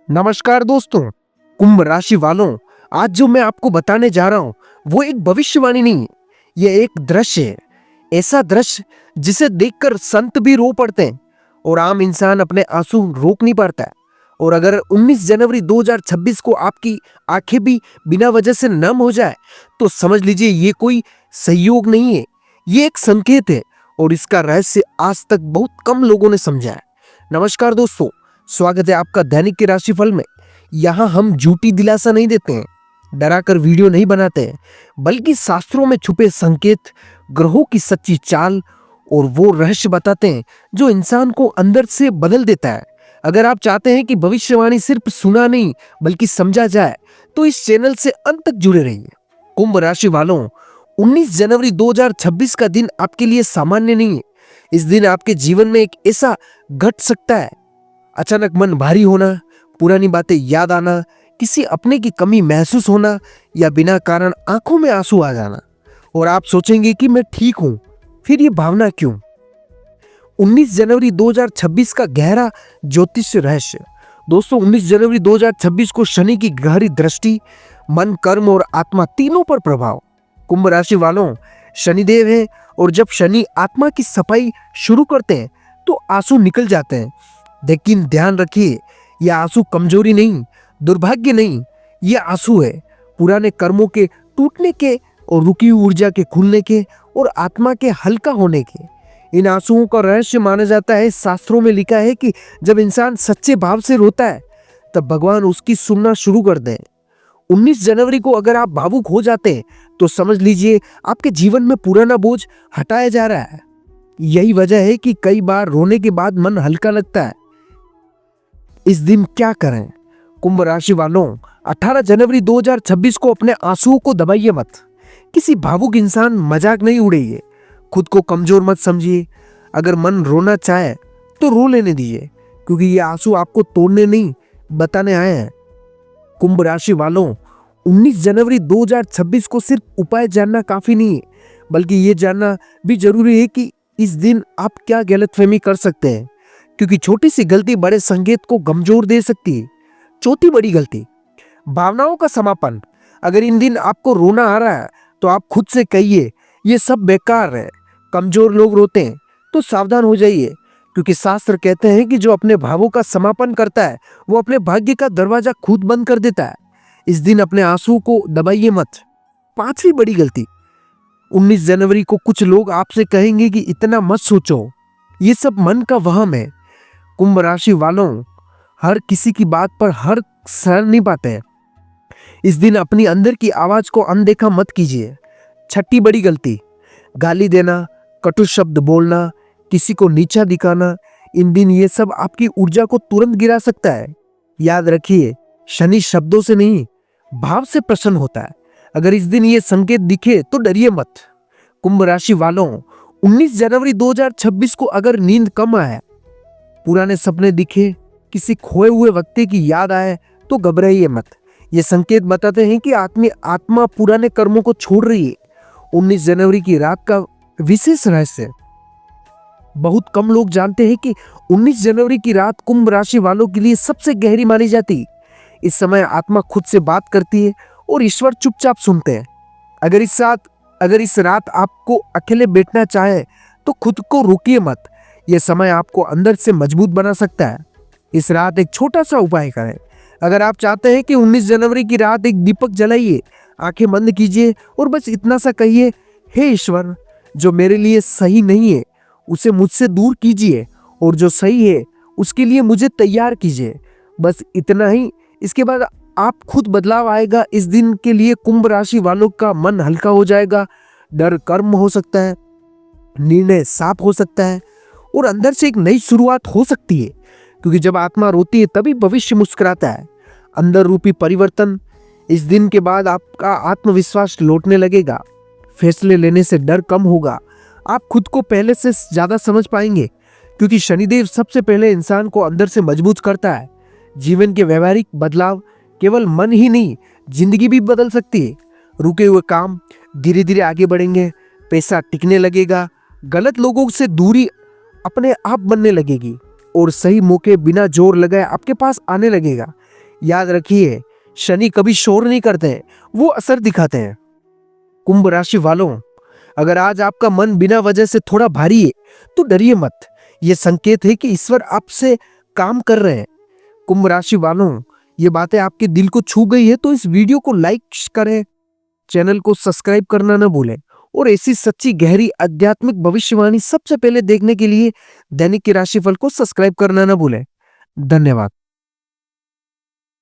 नमस्कार दोस्तों। कुंभ राशि वालों, आज जो मैं आपको बताने जा रहा हूं वो एक भविष्यवाणी नहीं है, ये एक दृश्य है। ऐसा दृश्य जिसे देखकर संत भी रो पड़ते हैं और आम इंसान अपने आंसू रोक नहीं पाता है। और अगर 19 जनवरी 2026 को आपकी आंखें भी बिना वजह से नम हो जाए तो समझ लीजिए ये कोई संयोग नहीं है, ये एक संकेत है और इसका रहस्य आज तक बहुत कम लोगों ने समझा है। नमस्कार दोस्तों, स्वागत है आपका दैनिक के राशिफल में। यहाँ हम झूठी दिलासा नहीं देते हैं, डरा कर वीडियो नहीं बनाते हैं, बल्कि शास्त्रों में छुपे संकेत, ग्रहों की सच्ची चाल और वो रहस्य बताते हैं जो इंसान को अंदर से बदल देता है। अगर आप चाहते हैं कि भविष्यवाणी सिर्फ सुना नहीं बल्कि समझा जाए तो इस चैनल से अंत तक जुड़े रहिए। कुंभ राशि वालों, 19 जनवरी 2026 का दिन आपके लिए सामान्य नहीं है। इस दिन आपके जीवन में एक ऐसा घट सकता है, अचानक मन भारी होना, पुरानी बातें याद आना, किसी अपने की कमी महसूस होना या बिना कारण आंखों में आंसू आ जाना। और आप सोचेंगे कि मैं ठीक हूं, फिर ये भावना क्यों? 19 जनवरी 2026 का गहरा ज्योतिष रहस्य। दोस्तों, 19 जनवरी 2026 को शनि की गहरी दृष्टि, मन, कर्म और आत्मा तीनों पर प्रभाव। कुंभ राशि वालों, शनिदेव है और जब शनि आत्मा की सफाई शुरू करते हैं तो आंसू निकल जाते हैं। लेकिन ध्यान रखिए, यह आंसू कमजोरी नहीं, दुर्भाग्य नहीं, यह आंसू है पुराने कर्मों के टूटने के और रुकी हुई ऊर्जा के खुलने के और आत्मा के हल्का होने के। इन आंसुओं का रहस्य माना जाता है, शास्त्रों में लिखा है कि जब इंसान सच्चे भाव से रोता है तब भगवान उसकी सुनना शुरू कर दें। 19 जनवरी को अगर आप भावुक हो जाते हैं तो समझ लीजिए आपके जीवन में पुराना बोझ हटाया जा रहा है। यही वजह है कि कई बार रोने के बाद मन हल्का लगता है। इस दिन क्या करें? कुंभ राशि वालों, 18 जनवरी 2026 को अपने आंसुओं को दबाइए मत। किसी भावुक इंसान मजाक नहीं उड़ाइए, खुद को कमजोर मत समझिए। अगर मन रोना चाहे तो रो लेने दीजिए, क्योंकि ये आंसू आपको तोड़ने नहीं, बताने आए हैं। कुंभ राशि वालों, 19 जनवरी 2026 को सिर्फ उपाय जानना काफी नहीं है, बल्कि ये जानना भी जरूरी है कि इस दिन आप क्या गलतफहमी कर सकते हैं, क्योंकि छोटी सी गलती बड़े संकेत को कमजोर दे सकती है। चौथी बड़ी गलती, भावनाओं का समापन। अगर इन दिन आपको रोना आ रहा है तो आप खुद से कहिए ये सब बेकार है। कमजोर लोग रोते हैं तो सावधान हो जाइए, क्योंकि शास्त्र कहते हैं कि जो अपने भावों का समापन करता है वो अपने भाग्य का दरवाजा खुद बंद कर देता है। इस दिन अपने आंसू को दबाइए मत। पांचवी बड़ी गलती, 19 जनवरी को कुछ लोग आपसे कहेंगे कि इतना मत सोचो, ये सब मन का वहम है। कुंभ राशि वालों, हर किसी की बात पर हर सर नहीं पाते हैं। इस दिन अपनी अंदर की आवाज को अनदेखा मत कीजिए। छठी बड़ी गलती, गाली देना, कटु शब्द बोलना, किसी को नीचा दिखाना। इन दिन ये सब आपकी ऊर्जा को तुरंत गिरा सकता है। याद रखिए, शनि शब्दों से नहीं, भाव से प्रसन्न होता है। अगर इस दिन ये संकेत दिखे तो डरिए मत। कुंभ राशि वालों, 19 जनवरी 2026 को अगर नींद कम आए, पुराने सपने दिखे, किसी खोए हुए व्यक्ति की याद आए तो घबराइए मत। ये संकेत बताते हैं कि आत्मा पुराने कर्मों को छोड़ रही है। 19 जनवरी की रात का विशेष रहस्य, बहुत कम लोग जानते हैं कि 19 जनवरी की रात कुंभ राशि वालों के लिए सबसे गहरी मानी जाती है। इस समय आत्मा खुद से बात करती है और ईश्वर चुपचाप सुनते हैं। अगर इस रात आपको अकेले बैठना चाहे तो खुद को रोकिए मत। यह समय आपको अंदर से मजबूत बना सकता है। इस रात एक छोटा सा उपाय करें। अगर आप चाहते हैं कि 19 जनवरी की रात एक दीपक जलाइए, आंखें बंद कीजिए और बस इतना सा कहिए, हे ईश्वर, जो मेरे लिए सही नहीं है उसे मुझसे दूर कीजिए और जो सही है उसके लिए मुझे तैयार कीजिए। बस इतना ही। इसके बाद आप खुद बदलाव आएगा। इस दिन के लिए कुंभ राशि वालों का मन हल्का हो जाएगा, डर कर्म हो सकता है, निर्णय साफ हो सकता है और अंदर से एक नई शुरुआत हो सकती है, क्योंकि जब आत्मा रोती है तभी भविष्य मुस्कुराता है। अंदर रूपी परिवर्तन। इस दिन के बाद आपका आत्मविश्वास लौटने लगेगा, फैसले लेने से डर कम होगा, आप खुद को पहले से ज्यादा समझ पाएंगे, क्योंकि शनिदेव सबसे पहले इंसान को अंदर से मजबूत करता है। जीवन के व्यवहारिक बदलाव केवल मन ही नहीं, जिंदगी भी बदल सकती है। रुके हुए काम धीरे धीरे आगे बढ़ेंगे, पैसा टिकने लगेगा, गलत लोगों से दूरी अपने आप बनने लगेगी और सही मौके बिना जोर लगाए आपके पास आने लगेगा। याद रखिए, शनि कभी शोर नहीं करते, वो असर दिखाते हैं। कुंभ राशि वालों, अगर आज आपका मन बिना वजह से थोड़ा भारी है तो डरिए मत। ये संकेत है कि ईश्वर आपसे काम कर रहे हैं। कुंभ राशि वालों, ये बातें आपके दिल को छू गई है तो इस वीडियो को लाइक करें, चैनल को सब्सक्राइब करना ना भूलें और ऐसी सच्ची गहरी आध्यात्मिक भविष्यवाणी सबसे पहले देखने के लिए दैनिक की राशिफल को सब्सक्राइब करना ना भूलें। धन्यवाद।